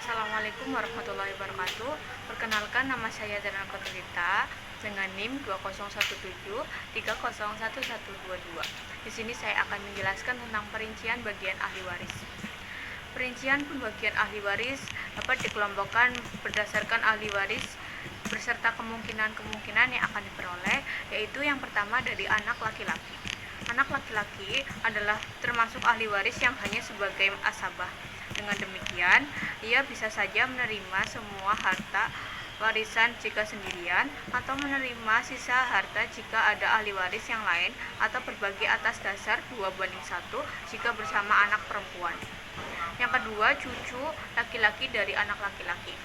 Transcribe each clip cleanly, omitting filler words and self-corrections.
Assalamualaikum warahmatullahi wabarakatuh. Perkenalkan, nama saya Dana Kotelita dengan NIM 2017301122. Di sini saya akan menjelaskan tentang perincian bagian ahli waris. Perincian pembagian ahli waris dapat dikelompokkan berdasarkan ahli waris beserta kemungkinan-kemungkinan yang akan diperoleh, yaitu yang pertama dari anak laki-laki. Anak laki-laki adalah termasuk ahli waris yang hanya sebagai asabah. Dengan demikian, ia bisa saja menerima semua harta warisan jika sendirian, atau menerima sisa harta jika ada ahli waris yang lain, atau berbagi atas dasar 2:1 jika bersama anak perempuan. Yang kedua, cucu laki-laki dari anak laki-laki.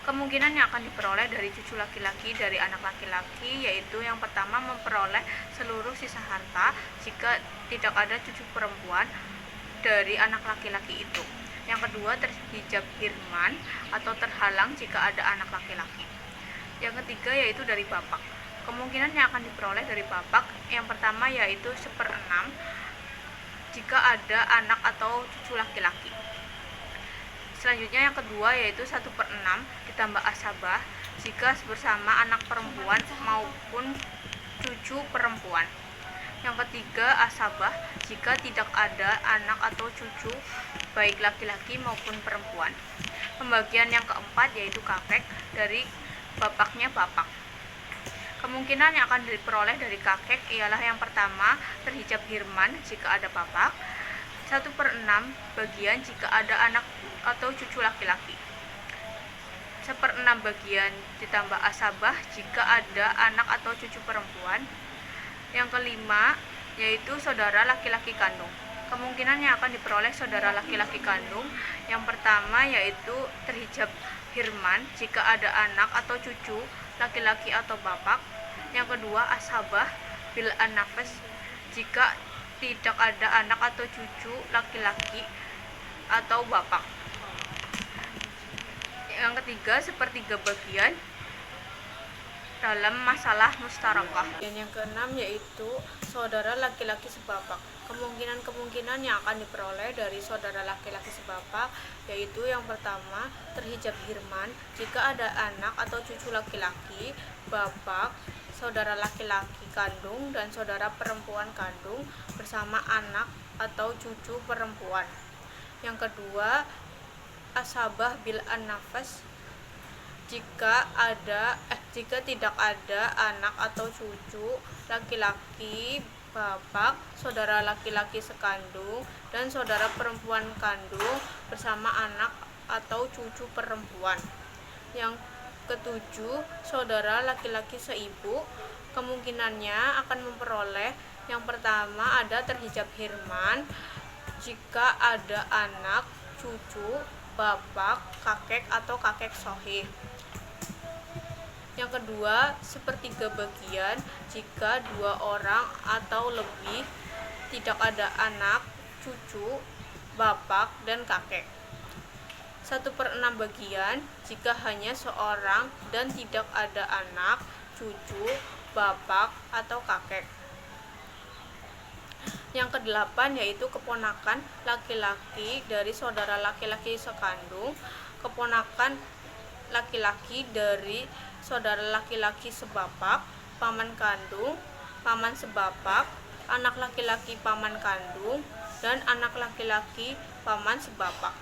Kemungkinan yang akan diperoleh dari cucu laki-laki dari anak laki-laki yaitu yang pertama, memperoleh seluruh sisa harta jika tidak ada cucu perempuan dari anak laki-laki itu. Yang kedua, terhijab hirman atau terhalang jika ada anak laki-laki. Yang ketiga yaitu dari bapak. Kemungkinan yang akan diperoleh dari bapak yang pertama yaitu 1/6 jika ada anak atau cucu laki-laki. Selanjutnya yang kedua yaitu 1/6 ditambah asabah jika bersama anak perempuan maupun cucu perempuan. Yang ketiga, asabah jika tidak ada anak atau cucu baik laki-laki maupun perempuan. Pembagian yang keempat yaitu kakek dari bapaknya bapak. Kemungkinan yang akan diperoleh dari kakek ialah yang pertama, terhijab hirman jika ada bapak, 1/6 bagian jika ada anak atau cucu laki-laki, 1/6 bagian ditambah asabah jika ada anak atau cucu perempuan. Yang kelima yaitu saudara laki-laki kandung. Kemungkinan yang akan diperoleh saudara laki-laki kandung yang pertama yaitu terhijab hirman jika ada anak atau cucu laki-laki atau bapak. Yang kedua, asabah bil an-nafas jika tidak ada anak atau cucu laki-laki atau bapak. Yang ketiga, 1/3 bagian dalam masalah mustarokah. Dan yang keenam yaitu saudara laki-laki sebapak. Kemungkinan-kemungkinan yang akan diperoleh dari saudara laki-laki sebapak yaitu yang pertama, terhijab hirman jika ada anak atau cucu laki-laki, bapak, saudara laki-laki kandung, dan saudara perempuan kandung bersama anak atau cucu perempuan. Yang kedua, asabah bil an-nafas jika tidak ada anak atau cucu laki-laki, bapak, saudara laki-laki sekandung, dan saudara perempuan kandung bersama anak atau cucu perempuan. Yang ketujuh, saudara laki-laki seibu. Kemungkinannya akan memperoleh yang pertama, ada terhijab hirman jika ada anak, cucu, bapak, kakek atau kakek sohih. Yang kedua, 1/3 bagian jika 2 orang atau lebih tidak ada anak, cucu, bapak, dan kakek. 1/6 bagian jika hanya seorang dan tidak ada anak, cucu, bapak, atau kakek. Yang kedelapan yaitu keponakan laki-laki dari saudara laki-laki sekandung, keponakan laki-laki dari saudara laki-laki sebapak, paman kandung, paman sebapak, anak laki-laki paman kandung, dan anak laki-laki paman sebapak.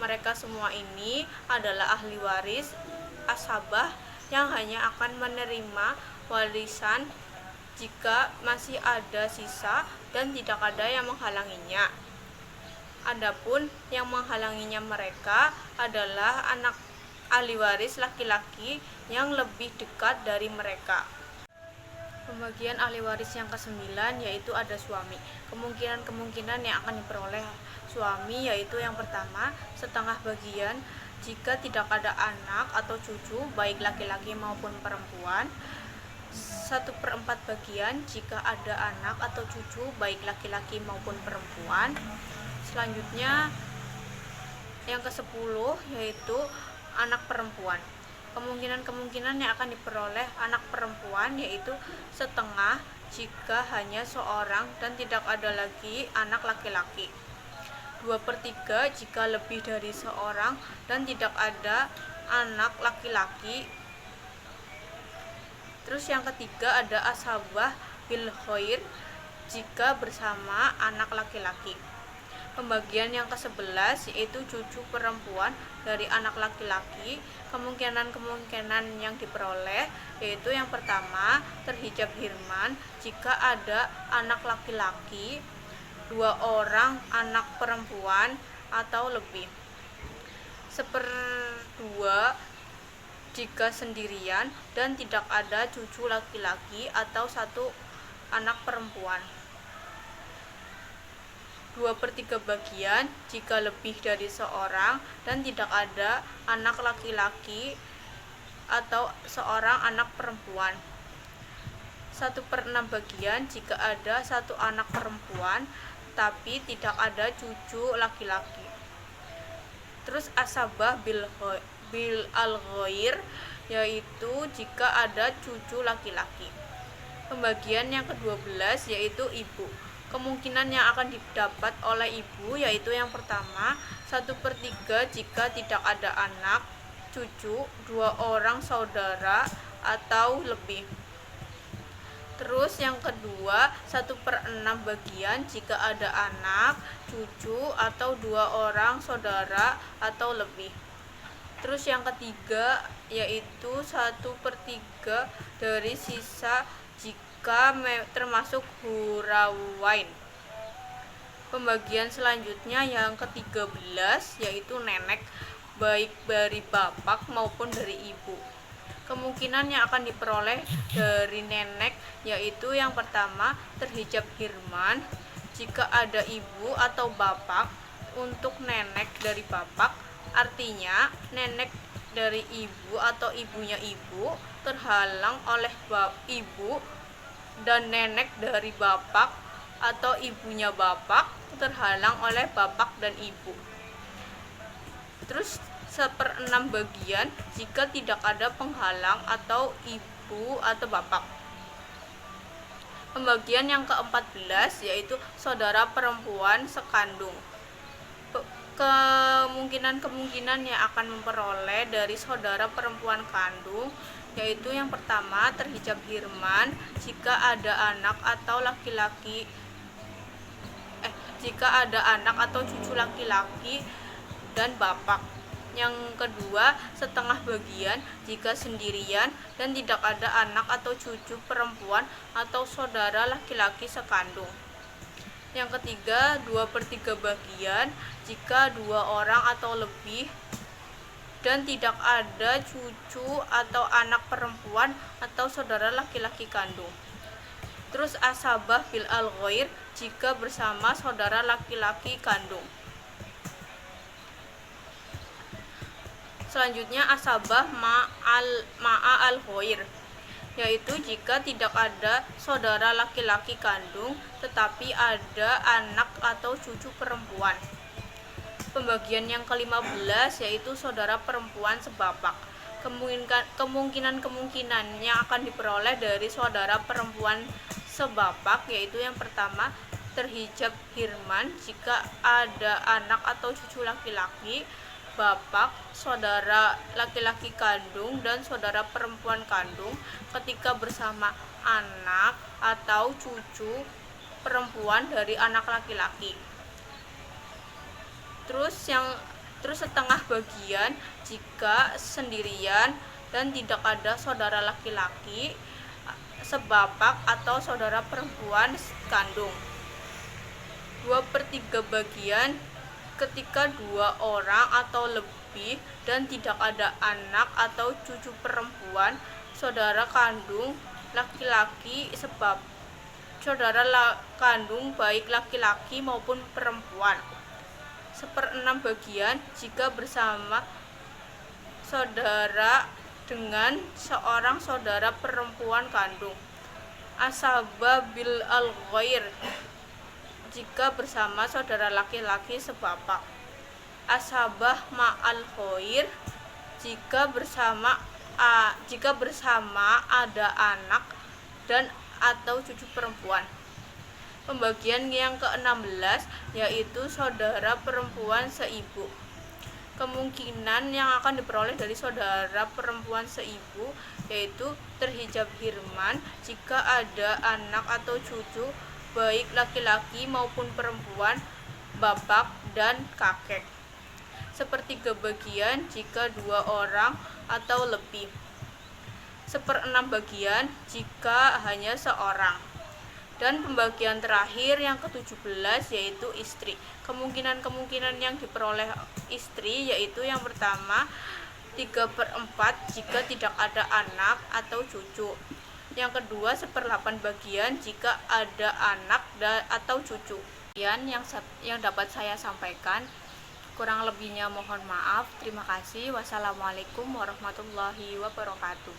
Mereka semua ini adalah ahli waris asabah yang hanya akan menerima warisan jika masih ada sisa dan tidak ada yang menghalanginya. Adapun yang menghalanginya mereka adalah anak ahli waris laki-laki yang lebih dekat dari mereka. Pembagian ahli waris yang ke-9 yaitu ada suami. Kemungkinan-kemungkinan yang akan diperoleh suami yaitu yang pertama, setengah bagian jika tidak ada anak atau cucu baik laki-laki maupun perempuan, 1/4 bagian jika ada anak atau cucu baik laki-laki maupun perempuan. Selanjutnya yang ke-10 yaitu anak perempuan. Kemungkinan-kemungkinan yang akan diperoleh anak perempuan yaitu setengah jika hanya seorang dan tidak ada lagi anak laki-laki. 2/3 jika lebih dari seorang dan tidak ada anak laki-laki. Terus yang ketiga ada asabah bil khair jika bersama anak laki-laki. Pembagian yang ke-11 yaitu cucu perempuan dari anak laki-laki. Kemungkinan-kemungkinan yang diperoleh yaitu yang pertama terhijab hirman jika ada anak laki-laki, 2 orang anak perempuan atau lebih. 1/2 jika sendirian dan tidak ada cucu laki-laki atau 1 anak perempuan. 2/3 bagian jika lebih dari seorang dan tidak ada anak laki-laki atau seorang anak perempuan. 1/6 bagian jika ada 1 anak perempuan tapi tidak ada cucu laki-laki. Terus asabah bil al-ghair yaitu jika ada cucu laki-laki. Pembagian yang ke-12 yaitu ibu. Kemungkinan yang akan didapat oleh ibu yaitu yang pertama 1/3 jika tidak ada anak, cucu, 2 orang saudara atau lebih. Terus yang kedua 1/6 bagian jika ada anak, cucu atau 2 orang saudara atau lebih. Terus yang ketiga yaitu 1/3 dari sisa jika termasuk hurawain. Pembagian selanjutnya yang ke-13 yaitu nenek, baik dari bapak maupun dari ibu. Kemungkinan yang akan diperoleh dari nenek yaitu yang pertama terhijab hirman jika ada ibu atau bapak. Untuk nenek dari bapak artinya nenek dari ibu atau ibunya ibu terhalang oleh ibu, dan nenek dari bapak atau ibunya bapak terhalang oleh bapak dan ibu. Terus 1/6 bagian jika tidak ada penghalang atau ibu atau bapak. Pembagian yang ke-14 yaitu saudara perempuan sekandung. Kemungkinan-kemungkinan yang akan memperoleh dari saudara perempuan kandung yaitu yang pertama terhijab hirman jika ada anak atau cucu laki-laki dan bapak. Yang kedua 1/2 bagian jika sendirian dan tidak ada anak atau cucu perempuan atau saudara laki-laki sekandung. Yang ketiga 2/3 bagian jika 2 orang atau lebih dan tidak ada cucu atau anak perempuan atau saudara laki-laki kandung. Terus asabah bil al-ghair jika bersama saudara laki-laki kandung. Selanjutnya asabah ma'a al-ghair yaitu jika tidak ada saudara laki-laki kandung tetapi ada anak atau cucu perempuan. Pembagian yang ke-15 yaitu saudara perempuan sebapak. Kemungkinan yang akan diperoleh dari saudara perempuan sebapak yaitu yang pertama terhijab hirman jika ada anak atau cucu laki-laki, bapak, saudara laki-laki kandung dan saudara perempuan kandung ketika bersama anak atau cucu perempuan dari anak laki-laki. Terus setengah bagian jika sendirian dan tidak ada saudara laki-laki sebapak atau saudara perempuan kandung. 2/3 bagian ketika 2 orang atau lebih dan tidak ada anak atau cucu perempuan saudara kandung laki-laki saudara kandung baik laki-laki maupun perempuan. 1/6 bagian jika bersama saudara dengan seorang saudara perempuan kandung. Asabah bil al-ghair jika bersama saudara laki-laki sebapak. Asabah ma'al ghair jika bersama ada anak dan atau cucu perempuan. Pembagian yang ke-16 yaitu saudara perempuan seibu. Kemungkinan yang akan diperoleh dari saudara perempuan seibu yaitu terhijab hirman jika ada anak atau cucu baik laki-laki maupun perempuan, bapak dan kakek. Sepertiga bagian jika 2 orang atau lebih. 1/6 bagian jika hanya seorang. Dan pembagian terakhir yang ke-17 yaitu istri. Kemungkinan yang diperoleh istri yaitu yang pertama 3/4 jika tidak ada anak atau cucu. Yang kedua 1/8 bagian jika ada anak atau cucu. Yang dapat saya sampaikan, kurang lebihnya mohon maaf. Terima kasih. Wassalamualaikum warahmatullahi wabarakatuh.